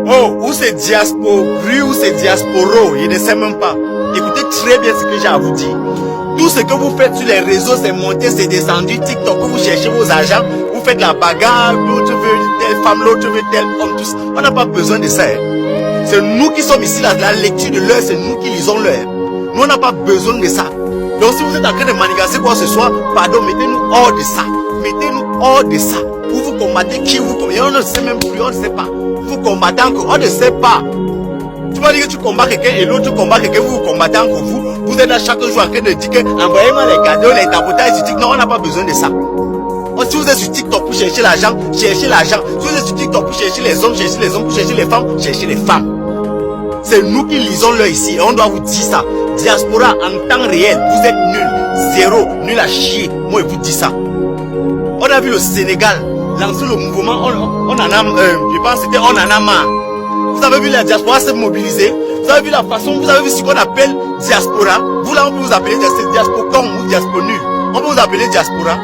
Oh, où c'est diaspora, où c'est diasporo, il ne sait même pas. Écoutez très bien ce que j'ai à vous dire. Tout ce que vous faites sur les réseaux, c'est monter, c'est descendu, TikTok, vous cherchez vos agents, vous faites la bagarre, l'autre veut telle femme, l'autre veut telle homme, tous. On n'a pas besoin de ça. Hein. C'est nous qui sommes ici, la lecture de l'heure, c'est nous qui lisons l'heure. Nous, on n'a pas besoin de ça. Donc si vous êtes en train de manigancer quoi ce soir, pardon, mettez-nous hors de ça. Mettez-nous hors de ça. Vous combattez qui vous combattez. On ne sait même plus, on ne sait pas. Vous combattez encore, on ne sait pas. Tu vas dire que tu combats quelqu'un et l'autre combat quelqu'un, vous combattez encore vous. Vous êtes là chaque jour en train de dire que envoyez-moi les cadeaux, les tapotages sur TikTok. Non, on n'a pas besoin de ça. Si vous êtes sur TikTok pour chercher l'argent, cherchez l'argent. Si vous êtes sur TikTok pour chercher les hommes, cherchez les hommes. Pour chercher les femmes, cherchez les femmes. C'est nous qui lisons l'heure ici et on doit vous dire ça. Diaspora en temps réel, vous êtes nuls. Zéro, nul à chier. Moi, je vous dis ça. On a vu le Sénégal lancer le mouvement, on en a, je pense que c'était on en a marre. Vous avez vu la diaspora se mobiliser. Vous avez vu la façon, vous avez vu ce qu'on appelle diaspora. Vous là, on peut vous appeler diaspocom ou diasponul. On peut vous appeler diaspora.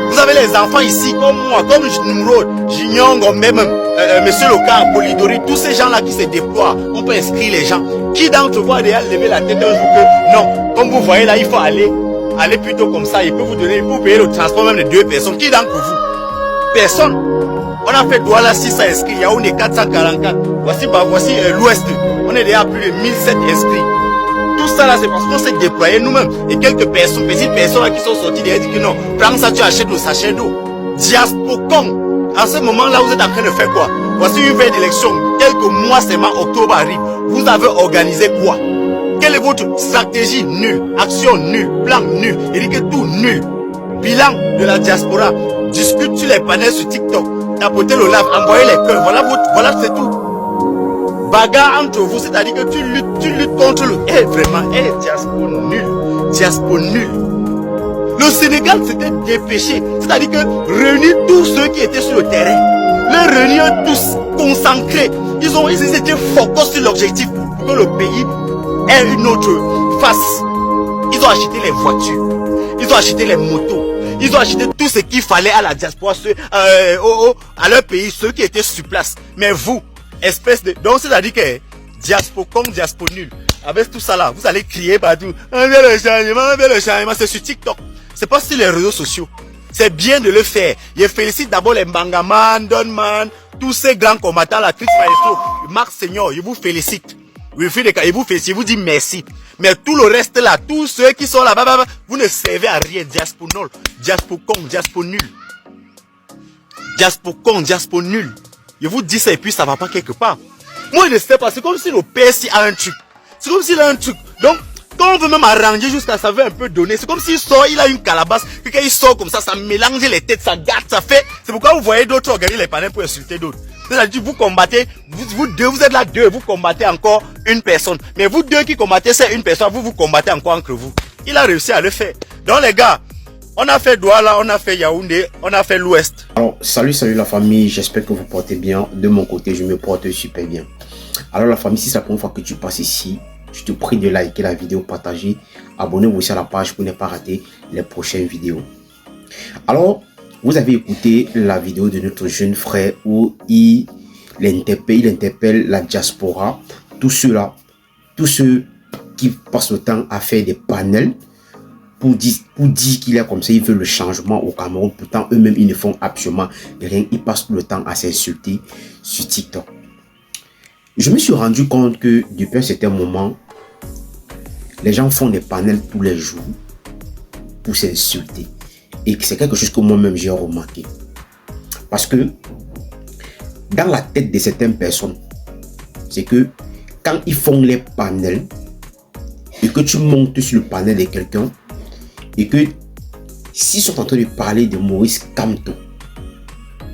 Vous avez les enfants ici, comme moi, comme Nimrod, Jinyong, même Monsieur Loka, Polidori, tous ces gens-là qui se déploient. On peut inscrire les gens. Qui d'entre vous a déjà levé la tête un jour que non, comme vous voyez là, il faut aller plutôt comme ça. Il peut vous donner, il peut payer le transport même de 2 personnes. Qui d'entre vous? Personne. On a fait Douala 600 inscrits, Yaoundé 444. Voici l'Ouest. On est déjà à plus de 1007 inscrits. Tout ça là, c'est parce qu'on s'est déployé nous-mêmes. Et quelques personnes, petites personnes là qui sont sorties, ils disent que non, prends ça, tu achètes le sachet d'eau. Diaspocom. En ce moment-là, vous êtes en train de faire quoi? Voici une veille d'élection. Quelques mois seulement, octobre arrive. Vous avez organisé quoi? Quelle est votre stratégie? Nulle. Action nulle. Plan nul. Il dit que tout nul. Bilan de la diaspora. Discute sur les panels sur TikTok. Tapotez le live, envoyez les cœurs. Voilà, c'est tout. Bagarre entre vous, c'est-à-dire que tu luttes contre le... Vraiment, diaspora nul. Diaspora nul. Le Sénégal s'était dépêché. C'est-à-dire que réunir tous ceux qui étaient sur le terrain. Les réunir tous concentrés. Ils étaient focus sur l'objectif pour que le pays ait une autre face. Ils ont acheté les voitures. Ils ont acheté les motos. Ils ont acheté tout ce qu'il fallait à la diaspora, à leur pays, ceux qui étaient sur place. Mais vous, espèce de... Donc c'est-à-dire que diaspocom, diasponul, avec tout ça là, vous allez crier partout. On veut le changement, c'est sur TikTok. C'est pas sur les réseaux sociaux. C'est bien de le faire. Je félicite d'abord les Bangaman, Donman, tous ces grands combattants, la Chris Maestro, Marc Seigneur, je vous félicite. Je vous félicite, je vous dis merci. Mais tout le reste là, tous ceux qui sont là, vous ne servez à rien. Diasponol, diaspocom, diasponul. Diaspocom, diasponul. Je vous dis ça et puis ça va pas quelque part. Moi je ne sais pas, c'est comme si le PSI a un truc. C'est comme s'il a un truc. Donc, quand on veut même arranger jusqu'à ça veut un peu donner, c'est comme s'il sort, il a une calabasse, que quand il sort comme ça mélange les têtes, ça gâte, ça fait. C'est pourquoi vous voyez d'autres organiser les panels pour insulter d'autres. C'est-à-dire vous combattez, vous deux, vous êtes là deux, vous combattez encore une personne. Mais vous deux qui combattez c'est une personne, vous combattez encore entre vous. Il a réussi à le faire. Donc les gars, on a fait Douala, on a fait Yaoundé, on a fait l'Ouest. Alors, salut la famille, j'espère que vous portez bien. De mon côté, je me porte super bien. Alors la famille, si c'est la première fois que tu passes ici, je te prie de liker la vidéo, partager, abonnez-vous aussi à la page pour ne pas rater les prochaines vidéos. Alors, vous avez écouté la vidéo de notre jeune frère où il interpelle la diaspora, tous ceux qui passent le temps à faire des panels pour dire qu'il est comme ça, il veut le changement au Cameroun. Pourtant, eux-mêmes, ils ne font absolument rien. Ils passent le temps à s'insulter sur TikTok. Je me suis rendu compte que depuis un certain moment, les gens font des panels tous les jours pour s'insulter. Et c'est quelque chose que moi-même j'ai remarqué. Parce que dans la tête de certaines personnes, c'est que quand ils font les panels et que tu montes sur le panel de quelqu'un et que s'ils sont en train de parler de Maurice Kamto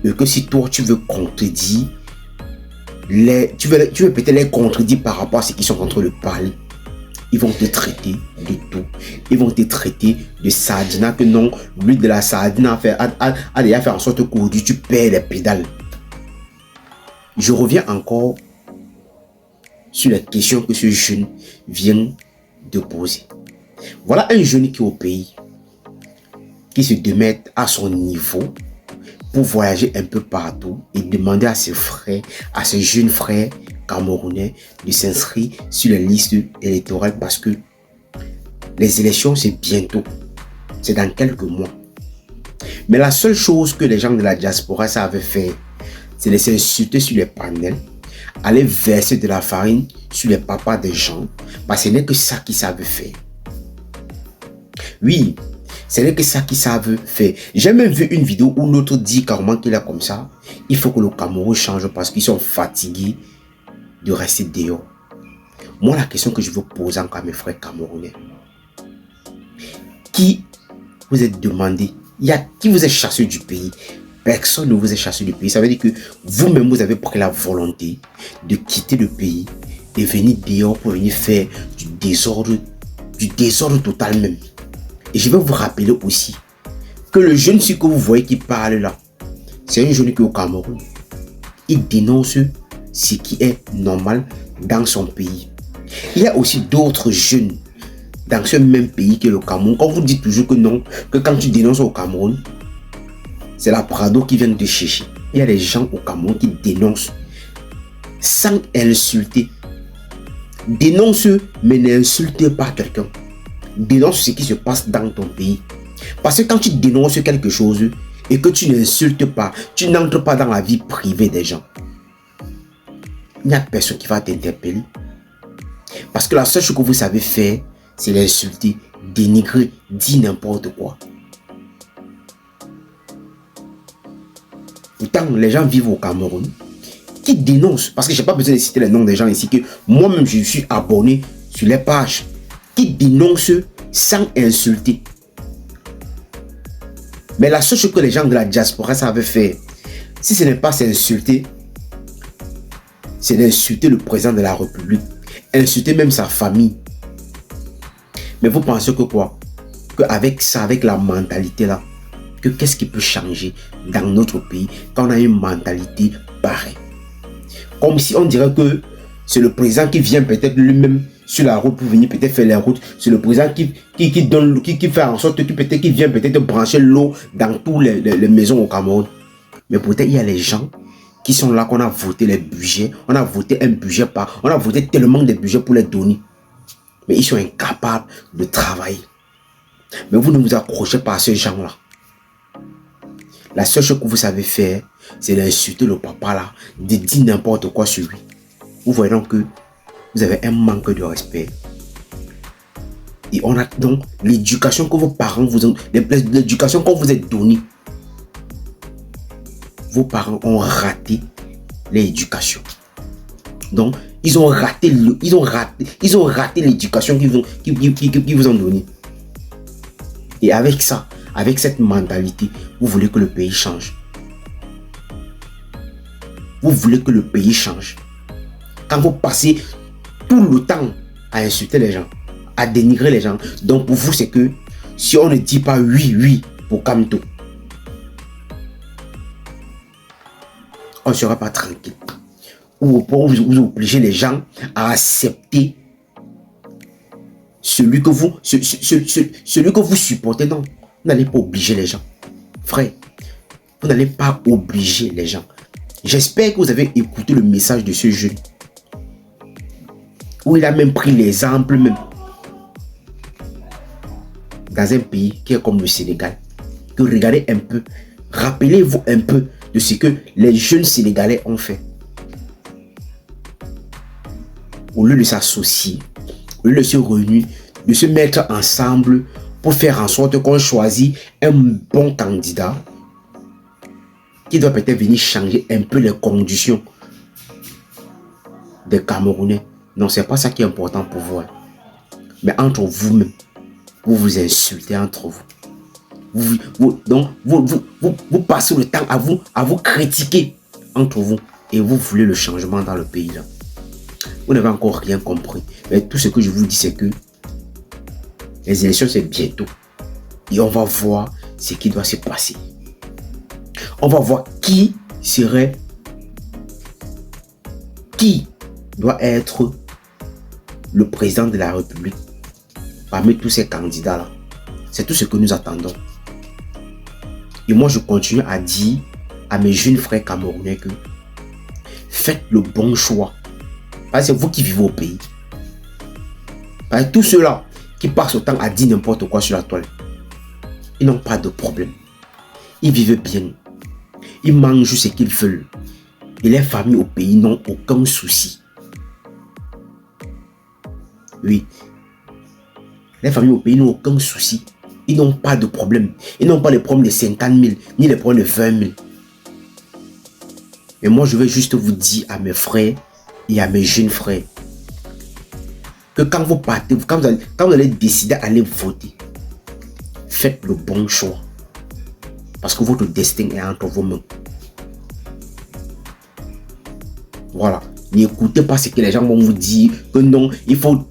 et que si toi tu veux contredire, tu veux peut-être les contredire par rapport à ce qu'ils sont en train de parler, ils vont te traiter de tout. Ils vont te traiter de sardina, que non, l'huile de la sardine a déjà fait en sorte qu'aujourd'hui tu perds les pédales. Je reviens encore sur la question que ce jeune vient de poser. Voilà un jeune qui est au pays, qui se démet à son niveau, pour voyager un peu partout et demander à ses frères, à ses jeunes frères camerounais de s'inscrire sur les listes électorales parce que les élections, c'est bientôt. C'est dans quelques mois. Mais la seule chose que les gens de la diaspora savaient faire, c'est de s'insulter sur les panels, aller verser de la farine sur les papas des gens, parce que ce n'est que ça qu'ils savent faire. Oui, ce n'est que ça qu'ils savent faire. J'ai même vu une vidéo où l'autre dit carrément qu'il est comme ça. Il faut que le Cameroun change parce qu'ils sont fatigués de rester dehors. Moi, la question que je veux poser encore à mes frères camerounais, qui vous êtes demandé, qui vous est chassé du pays? Personne ne vous est chassé du pays. Ça veut dire que vous-même, vous avez pris la volonté de quitter le pays et venir dehors pour venir faire du désordre total même. Et je vais vous rappeler aussi que le jeune que vous voyez qui parle là, c'est un jeune qui est au Cameroun. Il dénonce ce qui est normal dans son pays. Il y a aussi d'autres jeunes dans ce même pays que le Cameroun. Quand vous dites toujours que non, que quand tu dénonces au Cameroun, c'est la Prado qui vient te chercher. Il y a des gens au Cameroun qui dénoncent sans insulter. Dénonce, mais n'insulte pas quelqu'un. Dénonce ce qui se passe dans ton pays. Parce que quand tu dénonces quelque chose et que tu n'insultes pas, tu n'entres pas dans la vie privée des gens, il n'y a personne qui va t'interpeller. Parce que la seule chose que vous savez faire, c'est l'insulter, dénigrer, dire n'importe quoi. Pourtant, les gens vivent au Cameroun qui dénoncent, parce que je n'ai pas besoin de citer les noms des gens ici, que moi-même je suis abonné sur les pages, qui dénoncent sans insulter. Mais la seule chose que les gens de la diaspora savent faire, si ce n'est pas s'insulter, c'est d'insulter le président de la République, insulter même sa famille. Mais vous pensez que quoi? Qu'avec ça, avec la mentalité là, que qu'est-ce qui peut changer dans notre pays quand on a une mentalité pareille? Comme si on dirait que c'est le président qui vient peut-être lui-même sur la route pour venir peut-être faire les routes. C'est le président qui fait en sorte que peut-être qu'il vient peut-être brancher l'eau dans toutes les maisons au Cameroun. Mais peut-être il y a les gens qui sont là qu'on a voté les budgets. On a voté un budget on a voté tellement de budgets pour les donner. Mais ils sont incapables de travailler. Mais vous ne vous accrochez pas à ces gens-là. La seule chose que vous savez faire, c'est d'insulter le papa là, de dire n'importe quoi sur lui. Vous voyez donc que vous avez un manque de respect. Et on a donc l'éducation que vos parents vous ont, l'éducation qu'on vous a donnée. Vos parents ont raté l'éducation. Donc, ils ont raté l'éducation qu'ils vous ont donnée. Et avec ça, avec cette mentalité, vous voulez que le pays change. Vous voulez que le pays change. Quand vous passez tout le temps à insulter les gens, à dénigrer les gens, donc pour vous, c'est que si on ne dit pas oui, oui pour Kamto, on ne sera pas tranquille. Ou pour vous obliger les gens à accepter celui que vous supportez. Non, vous n'allez pas obliger les gens. Frère, vous n'allez pas obliger les gens. J'espère que vous avez écouté le message de ce jeune, où il a même pris l'exemple même dans un pays qui est comme le Sénégal. Que regardez un peu, rappelez-vous un peu de ce que les jeunes Sénégalais ont fait. Au lieu de s'associer, au lieu de se réunir, de se mettre ensemble pour faire en sorte qu'on choisit un bon candidat qui doit peut-être venir changer un peu les conditions des Camerounais. Non, c'est pas ça qui est important pour vous. Mais entre vous-même, vous vous insultez entre vous. Vous passez le temps à vous critiquer entre vous. Et vous voulez le changement dans le pays là. Vous n'avez encore rien compris. Mais tout ce que je vous dis, c'est que les élections, c'est bientôt. Et on va voir ce qui doit se passer. On va voir qui doit être le président de la République parmi tous ces candidats-là. C'est tout ce que nous attendons. Et moi, je continue à dire à mes jeunes frères camerounais que faites le bon choix. Parce que c'est vous qui vivez au pays. Parce que tous ceux-là qui passent autant à dire n'importe quoi sur la toile, ils n'ont pas de problème. Ils vivent bien. Ils mangent ce qu'ils veulent. Et les familles au pays n'ont aucun souci. Oui. Les familles au pays n'ont aucun souci. Ils n'ont pas de problème. Ils n'ont pas les problèmes de 50 000, ni les problèmes de 20 000. Mais moi, je vais juste vous dire à mes frères et à mes jeunes frères que quand vous partez, quand vous allez décider d'aller voter, faites le bon choix. Parce que votre destin est entre vos mains. Voilà. N'écoutez pas ce que les gens vont vous dire, que non, il faut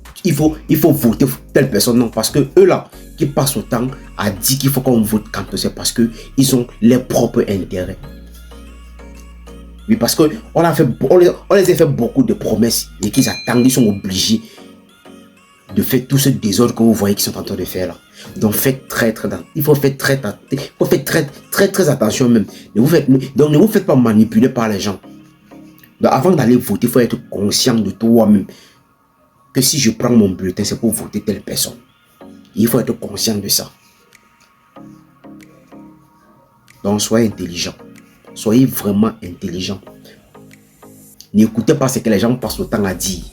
voter telle personne. Non, parce que eux là, qui passent autant à dire qu'il faut qu'on vote quand c'est parce qu'ils ont leurs propres intérêts. Oui, parce qu'on les a fait beaucoup de promesses et qu'ils attendent, ils sont obligés de faire tout ce désordre que vous voyez qu'ils sont en train de faire là. Donc faites il faut faire très attention même. Ne vous faites pas manipuler par les gens. Donc avant d'aller voter, il faut être conscient de toi-même. Que si je prends mon bulletin, c'est pour voter telle personne. Il faut être conscient de ça. Donc soyez intelligent. Soyez vraiment intelligent. N'écoutez pas ce que les gens passent le temps à dire.